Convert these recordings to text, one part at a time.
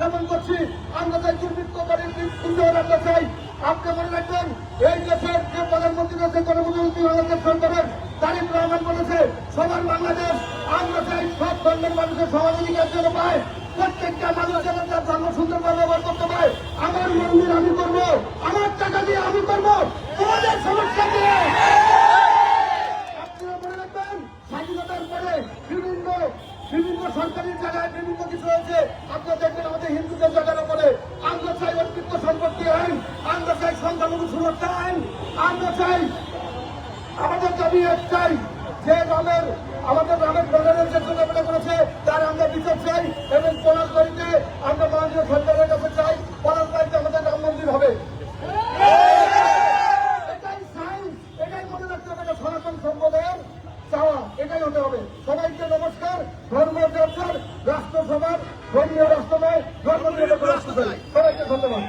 স্থাপন করছি। আমরা চাই দুর্বৃত্তকারী আমরা চাই। আপনি মনে রাখবেন, এই দেশের যে প্রধানমন্ত্রী রয়েছে গণপ্রজাতন্ত্রী বাংলাদেশ সরকারের তারিক রহমান বলেছে সবার বাংলাদেশ। আমরা চাই সব ধর্মের মানুষের সমাধানিকার জন্য পায়, প্রত্যেকটা মানুষ যেন তার ধর্ম সুন্দরভাবে ব্যবহার করতে পারে। আমার মন্দির আমি করবো, আমার টাকা দিয়ে আমি করবো, তোমাদের সমস্যা দিয়ে। আপনারা মনে রাখবেন, স্বাধীনতার পরে বিভিন্ন সরকারি জায়গায় বিভিন্ন কিছু হয়েছে। আপনারা দেখবেন আমাদের হিন্দুদের জায়গার উপরে আমরা চাই অস্তিত্ব সম্পত্তি আইন, আমরা চাই সংখ্যালঘু সুরক্ষা আইন, আমরা চাই আমাদের দাবি একটাই, যে আমাদের রামের প্রধানের যে চোখাপেটা করেছে তার আমরা বিচার চাই এবং পলাশবাড়িতে আমরা মাননীয় সরকারের কাছে চাই পলাশবাড়িতে আমাদের রাম মন্দির হবে। এটাই সাইন্স, এটাই মনে রাখতে হবে, এটা সনাতন সম্প্রদায়ের চাওয়া, এটাই হতে হবে। সবাইকে নমস্কার। ধর্ম ব্যবসার রাষ্ট্র সমাজ, ধর্মীয় রাষ্ট্র নয়, ধর্ম নিরপেক্ষ রাষ্ট্র চাই। সবাইকে ধন্যবাদ।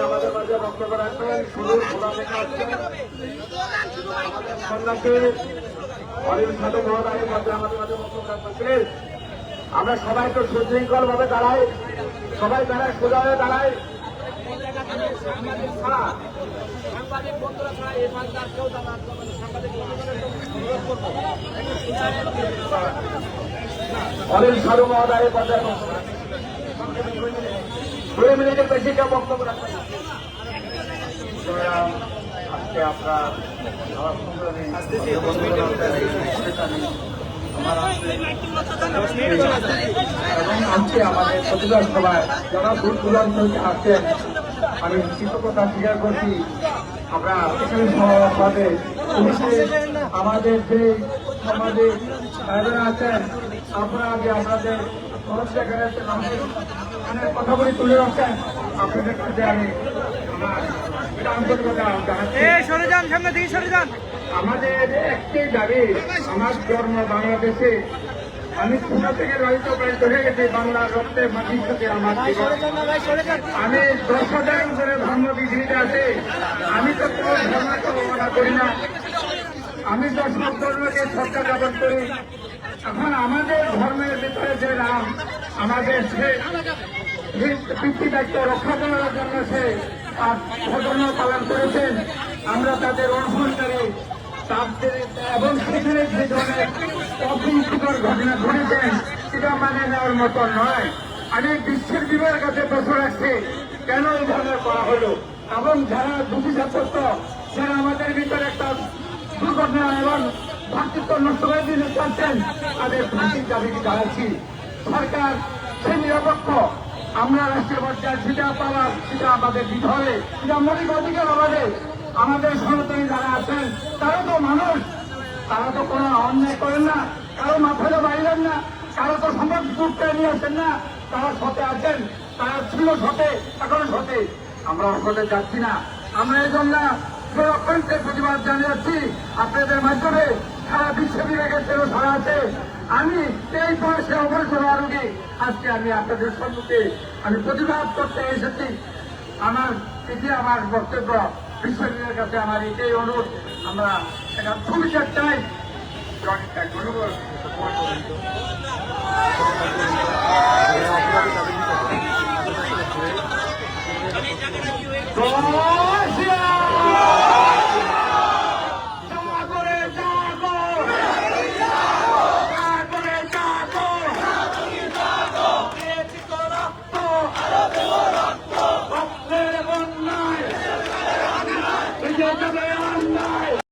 আমাদের মাঝে বক্তব্য রাখবেন অনিল সাধু মহোদয়ের মধ্যে আমাদের মাঝে বক্তব্য রাখবেন। আমরা সবাই তো সুশৃঙ্খল ভাবে দাঁড়াই, সবাই দাঁড়ায়, সোজা হয়ে দাঁড়াই। অনিল সাধু মহোদয়ের মধ্যে 2 মিনিটের বেশি কেউ বক্তব্য রাখবেন। আজকে আপনার এবং আজকে আমাদের প্রতিবাদ সভায় যারা দূর দূরান্ত থেকে আসছেন, আমি কৃতজ্ঞতা স্বীকার করছি। আমরা এখানে সভাপতি আমাদের যে সমাজে ভাইরা আছেন, আপনারা আগে আপনাদের কথাগুলি তুলে রাখছেন, আপনাদের কাছে আমি আমাদের একটাই দাবি, আমার জন্ম বাংলাদেশে, আমি ছোট থেকে লালিত পালিত হয়ে গেছি বাংলার রক্তের মাটির সাথে আমার আমি 10,000 করে ধর্মবিধিতে আছে। আমি তো কোনো ধর্মকে অবমাননা করি না, আমি তো সব ধর্মকে শ্রদ্ধা জ্ঞাপন করি। এখন আমাদের ধর্মের ভিতরে যে রাম আমাদের সে পিতৃ দায়িত্ব রক্ষা করার জন্য সে ধর্ম পালন করেছেন, আমরা তাদের অনুসরণকারী। এবং সেখানে যে ধরনের অপ্রীতিকর ঘটনা ঘটেছেন সেটা মানে নেওয়ার মতো নয়। আমি বিশ্বের বিবেকের কাছে প্রশ্ন রাখছি, কেন এই ধরনের করা হলো, এবং যারা দোষী সাব্যস্ত, যারা আমাদের ভিতরে একটা দুর্ঘটনা এবং ভাতৃত্ব নষ্ট করে দিতে চাচ্ছেন, তাদের ফাঁসির দাবি জানাচ্ছি। সরকার সে নিরপেক্ষ, আমরা রাষ্ট্রীয় পর্যায়ে সেটা পাওয়ার সেটা আমাদের দিতে হবে, সেটা মৌলিক অধিকার আমাদের। আমাদের সনাতনী যারা আছেন তারা তো মানুষ, তারা তো কোনো অন্যায় করেন না, কারো মাথায় বাইরেন না, কারো তো সম্পদ করতে নিয়ে আসেন না, তারা সতে আছেন, তারা ছিল সতে, এখনো সতে। আমরা সতে যাচ্ছি না, আমরা এই জন্য অত্যন্তের প্রতিবাদ জানিয়েছি আপনাদের মাধ্যমে। সারা বিশ্ব বিবেকের জন্য সারা আছে। আমি এই বয়সে অবসর আরোগী, আজকে আমি আপনাদের সম্মুখে আমি প্রতিবাদ করতে এসেছি। আমার এটি আমার বক্তব্য, বিশ্ববিদ্যালয়ের কাছে আমার এটাই অনুরোধ, আমরা একটা ভবিষ্যৎ চাই।